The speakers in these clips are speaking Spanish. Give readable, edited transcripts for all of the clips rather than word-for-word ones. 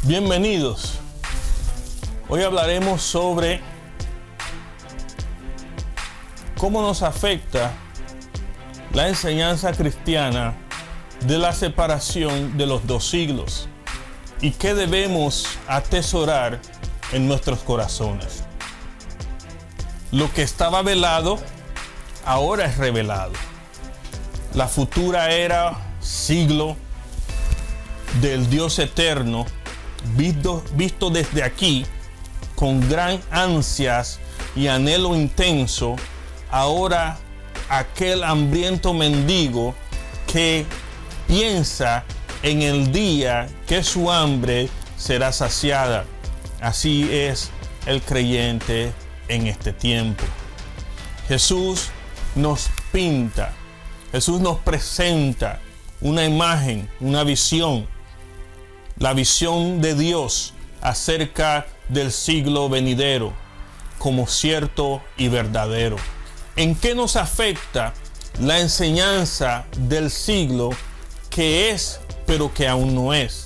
Bienvenidos. Hoy hablaremos sobre cómo nos afecta la enseñanza cristiana de la separación de los dos siglos y qué debemos atesorar en nuestros corazones. Lo que estaba velado, ahora es revelado. La futura era, siglo del Dios eterno, visto desde aquí, con gran ansias y anhelo intenso, ahora aquel hambriento mendigo que piensa en el día que su hambre será saciada. Así es el creyente en este tiempo. Jesús nos pinta, Jesús nos presenta una imagen, una visión, la visión de Dios acerca del siglo venidero como cierto y verdadero. ¿En qué nos afecta la enseñanza del siglo que es, pero que aún no es?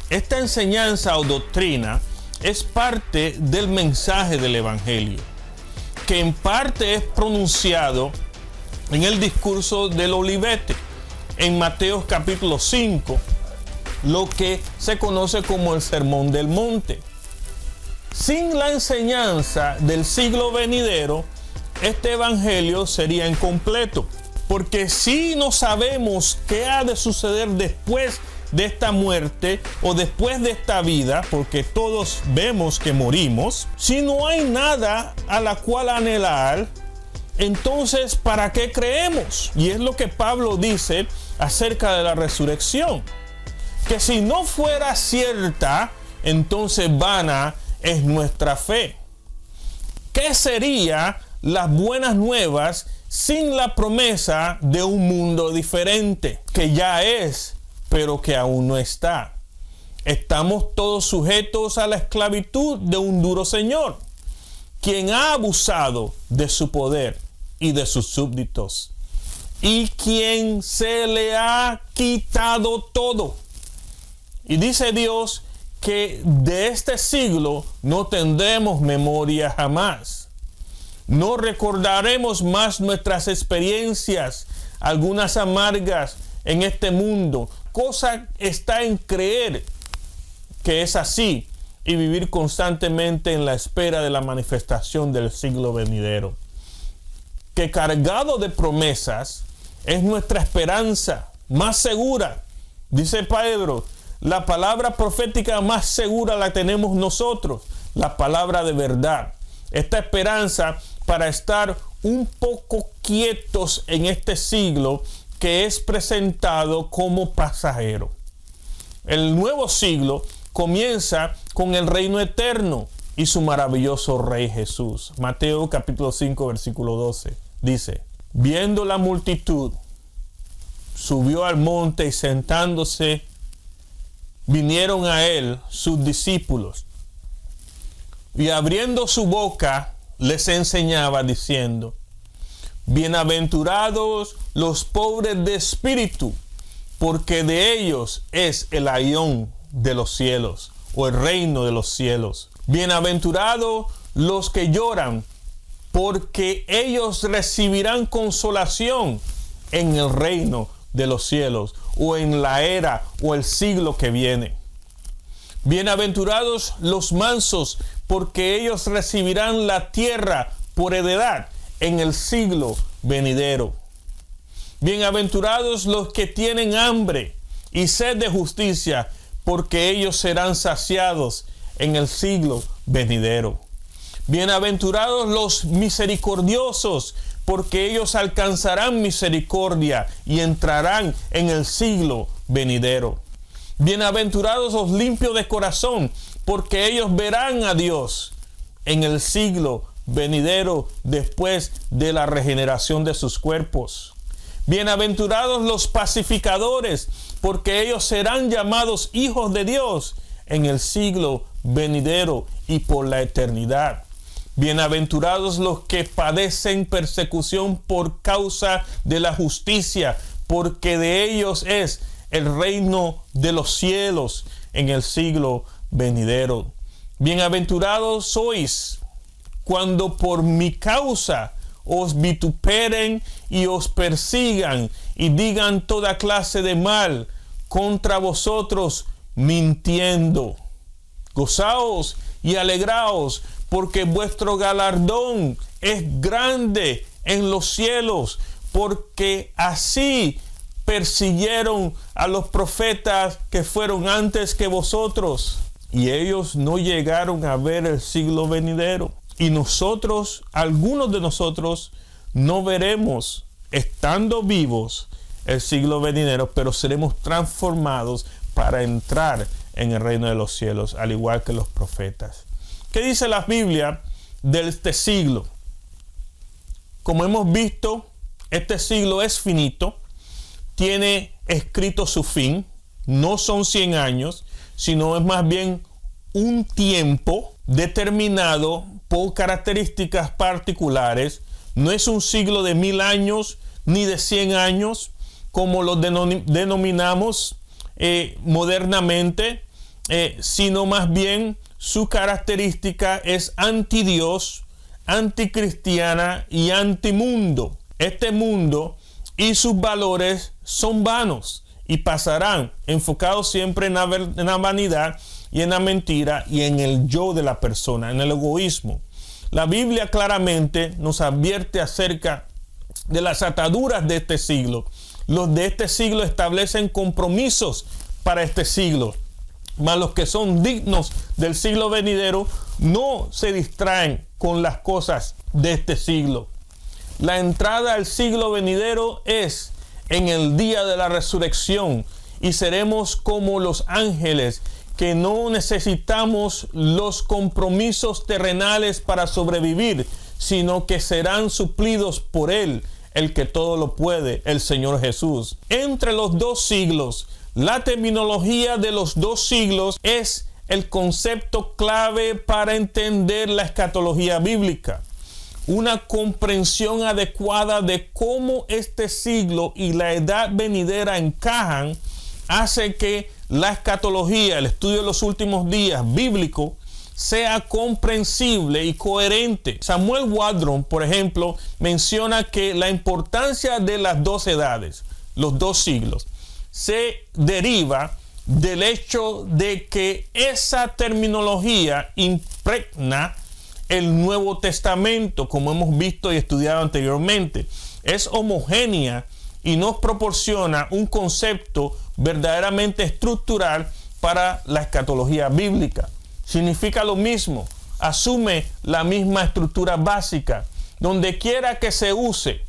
Esta enseñanza o doctrina es parte del mensaje del Evangelio, que en parte es pronunciado en el discurso del Olivete, en Mateo capítulo 5, lo que se conoce como el Sermón del Monte. Sin la enseñanza del siglo venidero, este evangelio sería incompleto, porque si no sabemos qué ha de suceder después de esta muerte o después de esta vida, porque todos vemos que morimos, si no hay nada a la cual anhelar, entonces ¿para qué creemos? Y es lo que Pablo dice acerca de la resurrección, que si no fuera cierta, entonces vana es nuestra fe. ¿Qué sería las buenas nuevas sin la promesa de un mundo diferente, que ya es, pero que aún no está? Estamos todos sujetos a la esclavitud de un duro señor, quien ha abusado de su poder y de sus súbditos, y quien se le ha quitado todo. Y dice Dios que de este siglo no tendremos memoria jamás. No recordaremos más nuestras experiencias, algunas amargas en este mundo. Cosa está en creer que es así y vivir constantemente en la espera de la manifestación del siglo venidero, que cargado de promesas es nuestra esperanza más segura. Dice Pedro, la palabra profética más segura la tenemos nosotros, la palabra de verdad. Esta esperanza para estar un poco quietos en este siglo que es presentado como pasajero. El nuevo siglo comienza con el reino eterno y su maravilloso Rey Jesús. Mateo capítulo 5 versículo 12 dice: viendo la multitud, subió al monte y sentándose, vinieron a él sus discípulos, y abriendo su boca les enseñaba diciendo: bienaventurados los pobres de espíritu, porque de ellos es el ayón de los cielos, o el reino de los cielos. Bienaventurados los que lloran, porque ellos recibirán consolación en el reino de los cielos, o en la era o el siglo que viene. Bienaventurados los mansos, porque ellos recibirán la tierra por heredad en el siglo venidero. Bienaventurados los que tienen hambre y sed de justicia, porque ellos serán saciados en el siglo venidero. Bienaventurados los misericordiosos, porque ellos alcanzarán misericordia y entrarán en el siglo venidero. Bienaventurados los limpios de corazón, porque ellos verán a Dios en el siglo venidero después de la regeneración de sus cuerpos. Bienaventurados los pacificadores, porque ellos serán llamados hijos de Dios en el siglo venidero y por la eternidad. Bienaventurados los que padecen persecución por causa de la justicia, porque de ellos es el reino de los cielos. en el siglo venidero. Bienaventurados sois cuando por mi causa os vituperen y os persigan y digan toda clase de mal contra vosotros mintiendo. Gozaos y alegraos, porque vuestro galardón es grande en los cielos, porque así persiguieron a los profetas que fueron antes que vosotros, y ellos no llegaron a ver el siglo venidero. Y nosotros, algunos de nosotros, no veremos, estando vivos, el siglo venidero, pero seremos transformados para entrar en el reino de los cielos, al igual que los profetas. ¿Qué dice la Biblia de este siglo? Como hemos visto, este siglo es finito, tiene escrito su fin, no son 100 años, sino es más bien un tiempo determinado por características particulares. No es un siglo de 1000 años ni de 100 años, como lo denominamos modernamente, sino más bien su característica es antidios, anticristiana y antimundo. Este mundo y sus valores son vanos y pasarán, enfocados siempre en la vanidad y en la mentira y en el yo de la persona, en el egoísmo. La Biblia claramente nos advierte acerca de las ataduras de este siglo. Los de este siglo establecen compromisos para este siglo, mas los que son dignos del siglo venidero no se distraen con las cosas de este siglo. La entrada al siglo venidero es en el día de la resurrección, y seremos como los ángeles, que no necesitamos los compromisos terrenales para sobrevivir, sino que serán suplidos por Él, el que todo lo puede, el Señor Jesús. Entre los dos siglos, la terminología de los dos siglos es el concepto clave para entender la escatología bíblica. Una comprensión adecuada de cómo este siglo y la edad venidera encajan hace que la escatología, el estudio de los últimos días bíblico, sea comprensible y coherente. Samuel Waldron, por ejemplo, menciona que la importancia de las dos edades, los dos siglos, se deriva del hecho de que esa terminología impregna el Nuevo Testamento, como hemos visto y estudiado anteriormente. Es homogénea y nos proporciona un concepto verdaderamente estructural para la escatología bíblica. Significa lo mismo, asume la misma estructura básica, donde quiera que se use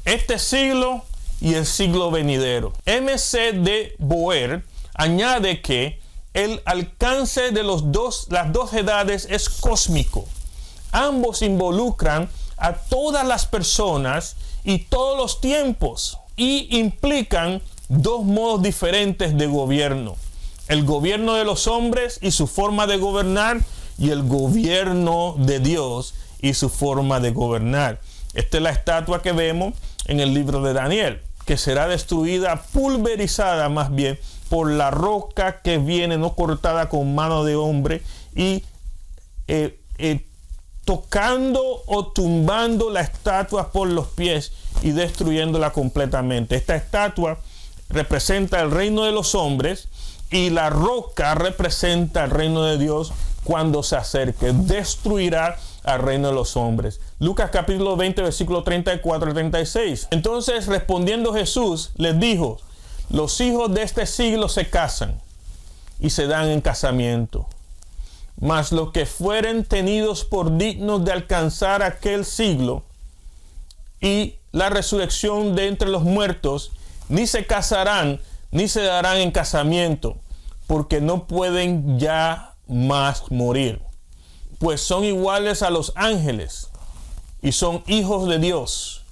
este siglo y el siglo venidero. M.C. de Boer añade que el alcance de las dos edades es cósmico. Ambos involucran a todas las personas y todos los tiempos, y implican dos modos diferentes de gobierno: el gobierno de los hombres y su forma de gobernar, y el gobierno de Dios y su forma de gobernar. Esta es la estatua que vemos en el libro de Daniel, que será destruida, pulverizada más bien, por la roca que viene, no cortada con mano de hombre, y tocando o tumbando la estatua por los pies y destruyéndola completamente. Esta estatua representa el reino de los hombres, y la roca representa el reino de Dios cuando se acerque. Destruirá al reino de los hombres. Lucas capítulo 20, versículo 34 y 36. Entonces, respondiendo Jesús, les dijo: los hijos de este siglo se casan y se dan en casamiento, mas los que fueren tenidos por dignos de alcanzar aquel siglo y la resurrección de entre los muertos, ni se casarán ni se darán en casamiento, porque no pueden ya más morir, pues son iguales a los ángeles y son hijos de Dios,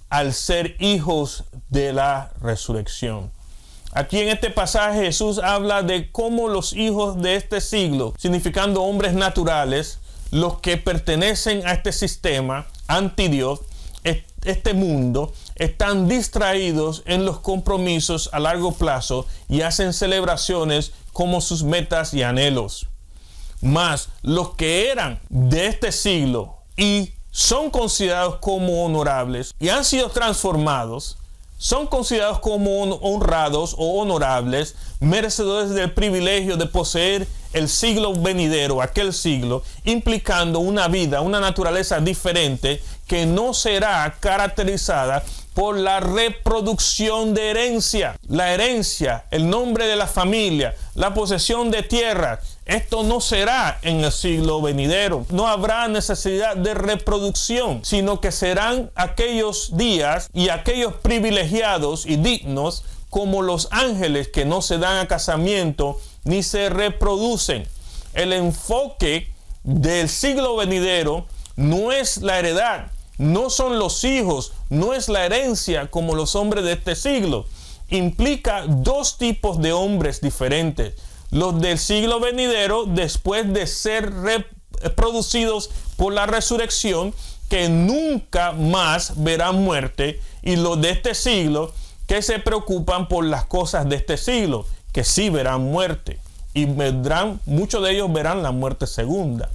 al ser hijos de la resurrección. Aquí en este pasaje Jesús habla de cómo los hijos de este siglo, significando hombres naturales, los que pertenecen a este sistema anti-Dios, este mundo están distraídos en los compromisos a largo plazo y hacen celebraciones como sus metas y anhelos. Mas los que eran de este siglo y son considerados como honorables y han sido transformados, son considerados como honrados o honorables, merecedores del privilegio de poseer el siglo venidero, aquel siglo, implicando una vida, una naturaleza diferente que no será caracterizada por la reproducción de herencia. La herencia, el nombre de la familia, la posesión de tierra, esto no será en el siglo venidero. No habrá necesidad de reproducción, sino que serán aquellos días y aquellos privilegiados y dignos como los ángeles que no se dan a casamiento ni se reproducen. El enfoque del siglo venidero no es la heredad, no son los hijos, no es la herencia como los hombres de este siglo. Implica dos tipos de hombres diferentes. Los del siglo venidero, después de ser reproducidos por la resurrección, que nunca más verán muerte, y los de este siglo, que se preocupan por las cosas de este siglo, que sí verán muerte, y muchos de ellos verán la muerte segunda.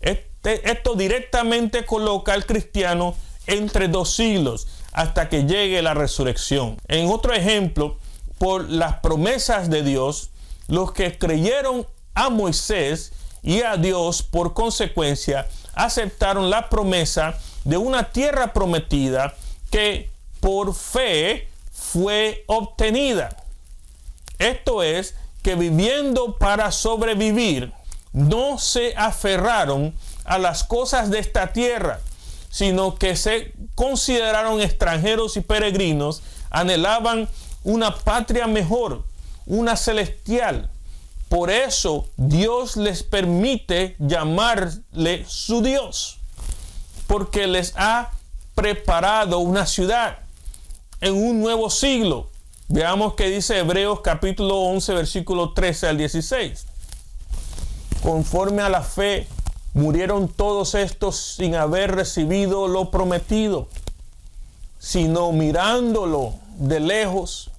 Esto directamente coloca al cristiano entre dos siglos, hasta que llegue la resurrección. En otro ejemplo, por las promesas de Dios, los que creyeron a Moisés y a Dios, por consecuencia, aceptaron la promesa de una tierra prometida que por fe fue obtenida. Esto es, que viviendo para sobrevivir, no se aferraron a las cosas de esta tierra, sino que se consideraron extranjeros y peregrinos, anhelaban una patria mejor, una celestial. Por eso Dios les permite llamarle su Dios, porque les ha preparado una ciudad en un nuevo siglo. Veamos qué dice Hebreos capítulo 11, versículo 13 al 16. Conforme a la fe, murieron todos estos sin haber recibido lo prometido, sino mirándolo de lejos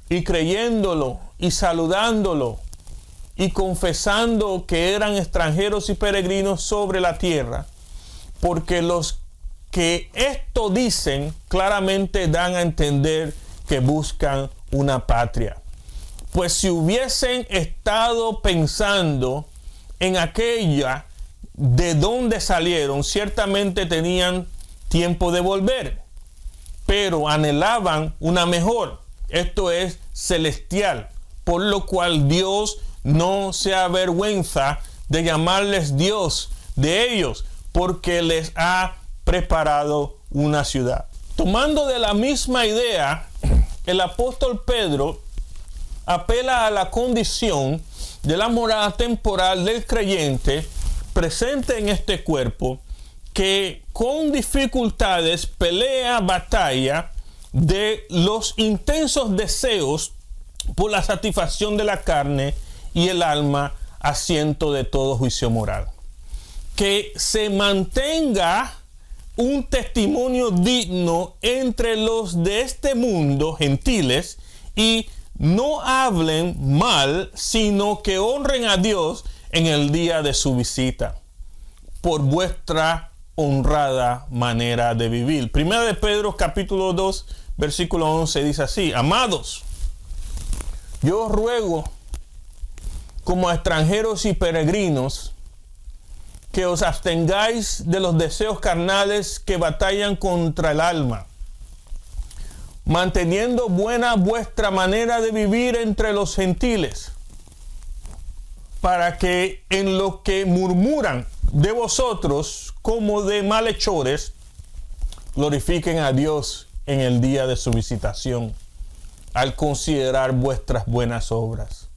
y creyéndolo y saludándolo y confesando que eran extranjeros y peregrinos sobre la tierra, porque los que esto dicen claramente dan a entender que buscan una patria. Pues si hubiesen estado pensando en aquella de donde salieron, ciertamente tenían tiempo de volver, pero anhelaban una mejor, esto es celestial, por lo cual Dios no se avergüenza de llamarles Dios de ellos, porque les ha preparado una ciudad. Tomando de la misma idea, el apóstol Pedro apela a la condición de la morada temporal del creyente presente en este cuerpo, que con dificultades pelea batalla de los intensos deseos por la satisfacción de la carne y el alma, asiento de todo juicio moral. Que se mantenga un testimonio digno entre los de este mundo, gentiles, y no hablen mal, sino que honren a Dios en el día de su visita, por vuestra honrada manera de vivir. Primera de Pedro capítulo 2, versículo 11 dice así: amados, yo os ruego como a extranjeros y peregrinos que os abstengáis de los deseos carnales que batallan contra el alma, manteniendo buena vuestra manera de vivir entre los gentiles, para que en lo que murmuran de vosotros como de malhechores, glorifiquen a Dios en el día de su visitación, al considerar vuestras buenas obras.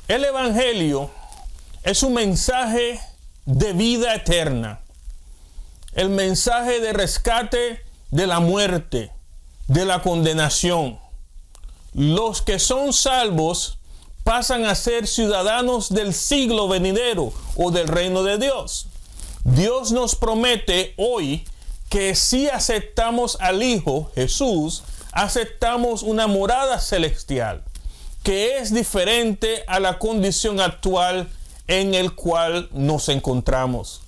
El Evangelio es un mensaje de vida eterna, el mensaje de rescate de la muerte, de la condenación. Los que son salvos pasan a ser ciudadanos del siglo venidero o del reino de Dios. Dios nos promete hoy que si aceptamos al Hijo Jesús, aceptamos una morada celestial, que es diferente a la condición actual en el cual nos encontramos.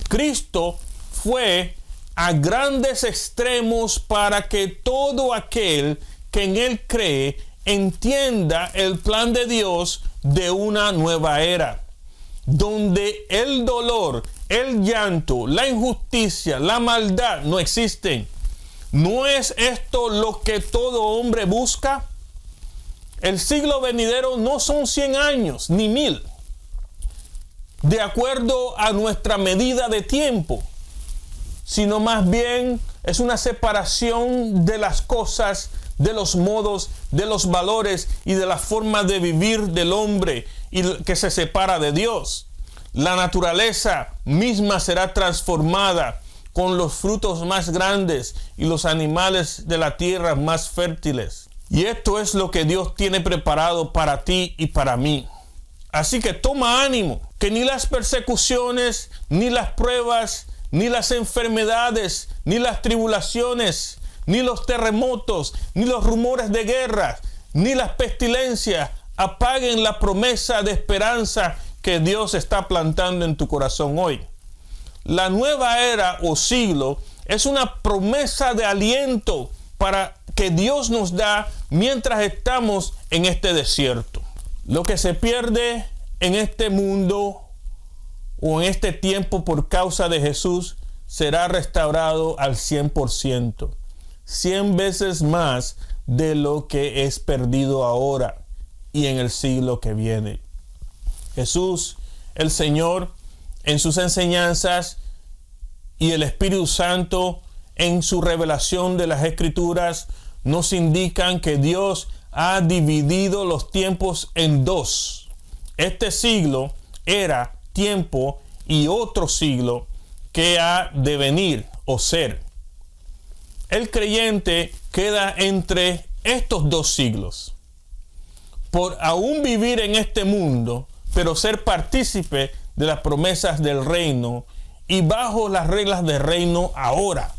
Cristo fue a grandes extremos para que todo aquel que en Él cree entienda el plan de Dios de una nueva era, donde el dolor, el llanto, la injusticia, la maldad no existen. ¿No es esto lo que todo hombre busca? El siglo venidero no son 100 años ni 1000, de acuerdo a nuestra medida de tiempo, sino más bien es una separación de las cosas, de los modos, de los valores y de la forma de vivir del hombre y que se separa de Dios. La naturaleza misma será transformada con los frutos más grandes y los animales de la tierra más fértiles. Y esto es lo que Dios tiene preparado para ti y para mí. Así que toma ánimo, que ni las persecuciones, ni las pruebas, ni las enfermedades, ni las tribulaciones, ni los terremotos, ni los rumores de guerra, ni las pestilencias apaguen la promesa de esperanza que Dios está plantando en tu corazón hoy. La nueva era o siglo es una promesa de aliento para que Dios nos da mientras estamos en este desierto. Lo que se pierde en este mundo o en este tiempo por causa de Jesús será restaurado al 100%, 100 veces más de lo que es perdido ahora y en el siglo que viene. Jesús, el Señor, en sus enseñanzas y el Espíritu Santo en su revelación de las Escrituras nos indican que Dios ha dividido los tiempos en dos. Este siglo era tiempo y otro siglo que ha de venir o ser. El creyente queda entre estos dos siglos. Por aún vivir en este mundo, pero ser partícipe de las promesas del reino y bajo las reglas del reino ahora.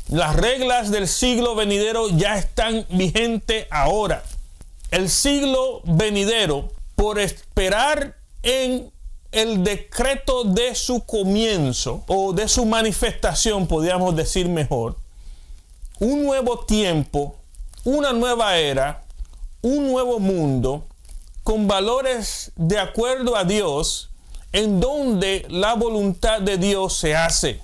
Las reglas del siglo venidero ya están vigentes ahora. El siglo venidero, por esperar en el decreto de su comienzo o de su manifestación, podríamos decir mejor, un nuevo tiempo, una nueva era, un nuevo mundo con valores de acuerdo a Dios, en donde la voluntad de Dios se hace,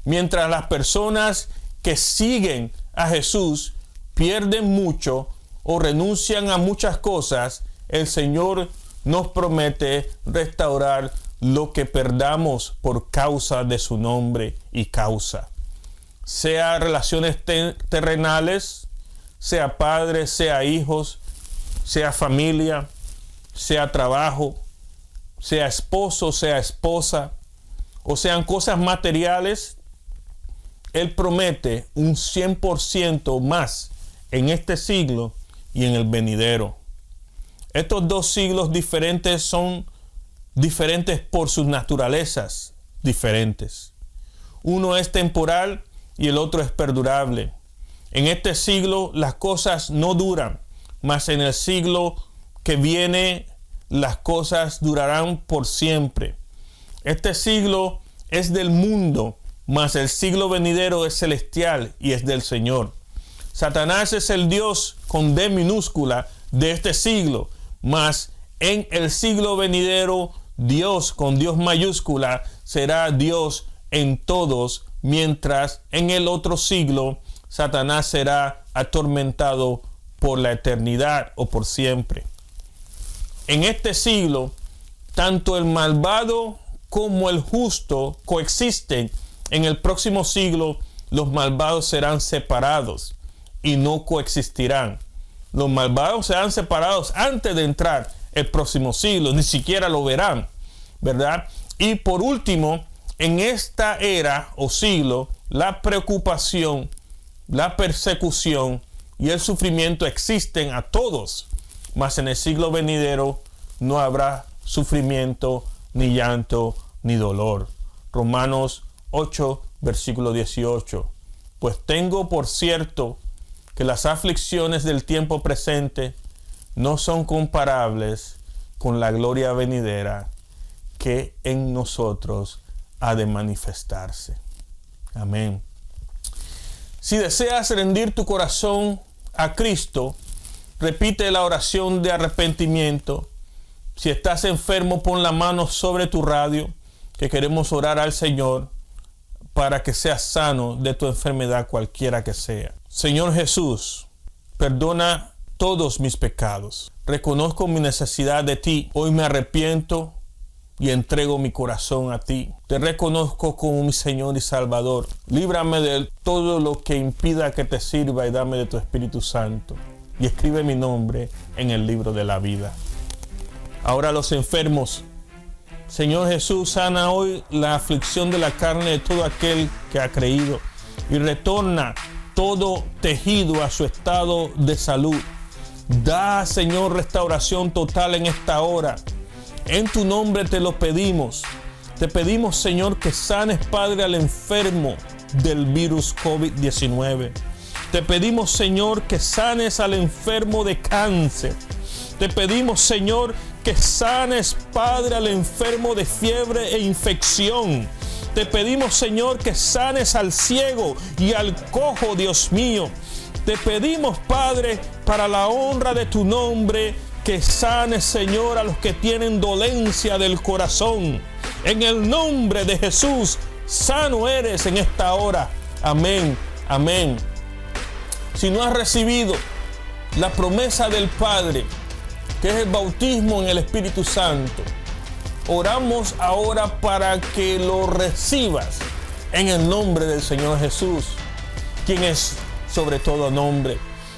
mientras las personas que siguen a Jesús pierden mucho o renuncian a muchas cosas. El Señor nos promete restaurar lo que perdamos por causa de su nombre y causa. Sea relaciones terrenales, sea padres, sea hijos, sea familia, sea trabajo, sea esposo, sea esposa, o sean cosas materiales. Él promete un 100% más en este siglo y en el venidero. Estos dos siglos diferentes son diferentes por sus naturalezas diferentes. Uno es temporal y el otro es perdurable. En este siglo las cosas no duran, mas en el siglo que viene las cosas durarán por siempre. Este siglo es del mundo, mas el siglo venidero es celestial y es del Señor. Satanás es el Dios con D minúscula de este siglo, mas en el siglo venidero Dios con Dios mayúscula será Dios en todos, mientras en el otro siglo Satanás será atormentado por la eternidad o por siempre. En este siglo, tanto el malvado como el justo coexisten. En el próximo siglo, los malvados serán separados y no coexistirán. Los malvados serán separados antes de entrar el próximo siglo, ni siquiera lo verán, ¿verdad? Y por último, en esta era o siglo, la preocupación, la persecución y el sufrimiento existen a todos, mas en el siglo venidero no habrá sufrimiento, ni llanto, ni dolor. Romanos 8, versículo 18. Pues tengo por cierto que las aflicciones del tiempo presente no son comparables con la gloria venidera que en nosotros ha de manifestarse. Amén. Si deseas rendir tu corazón a Cristo, repite la oración de arrepentimiento. Si estás enfermo, pon la mano sobre tu radio, que queremos orar al Señor para que seas sano de tu enfermedad, cualquiera que sea. Señor Jesús, perdona todos mis pecados. Reconozco mi necesidad de ti. Hoy me arrepiento y entrego mi corazón a ti. Te reconozco como mi Señor y Salvador. Líbrame de todo lo que impida que te sirva y dame de tu Espíritu Santo. Y escribe mi nombre en el libro de la vida. Ahora los enfermos. Señor Jesús, sana hoy la aflicción de la carne de todo aquel que ha creído. Y retorna todo tejido a su estado de salud. Da, Señor, restauración total en esta hora. En tu nombre te lo pedimos. Te pedimos, Señor, que sanes, Padre, al enfermo del virus COVID-19. Te pedimos, Señor, que sanes al enfermo de cáncer. Te pedimos, Señor, que sanes, Padre, al enfermo de fiebre e infección. Te pedimos, Señor, que sanes al ciego y al cojo, Dios mío. Te pedimos, Padre, para la honra de tu nombre, que sanes, Señor, a los que tienen dolencia del corazón. En el nombre de Jesús, sano eres en esta hora. Amén, amén. Si no has recibido la promesa del Padre, que es el bautismo en el Espíritu Santo, oramos ahora para que lo recibas en el nombre del Señor Jesús, quien es sobre todo nombre.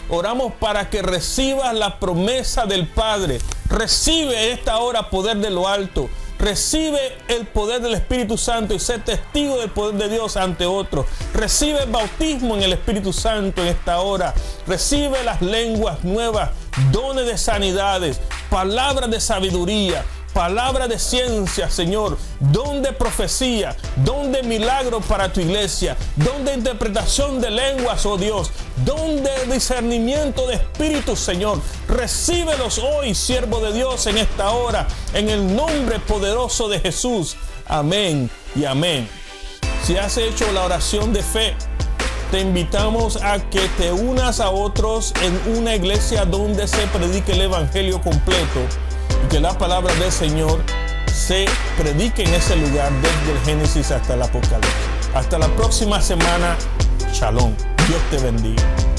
Oramos para que recibas la promesa del Padre. Recibe esta hora poder de lo alto. Recibe el poder del Espíritu Santo y sé testigo del poder de Dios ante otros. Recibe el bautismo en el Espíritu Santo en esta hora. Recibe las lenguas nuevas, dones de sanidades, palabras de sabiduría, palabra de ciencia, Señor, don de profecía, don de milagro para tu iglesia, don de interpretación de lenguas, oh Dios, don de discernimiento de espíritus, Señor. Recíbelos hoy, siervo de Dios, en esta hora, en el nombre poderoso de Jesús. Amén y amén. Si has hecho la oración de fe, te invitamos a que te unas a otros en una iglesia donde se predique el evangelio completo y que la palabra del Señor se predique en ese lugar desde el Génesis hasta el Apocalipsis. Hasta la próxima semana. Shalom. Dios te bendiga.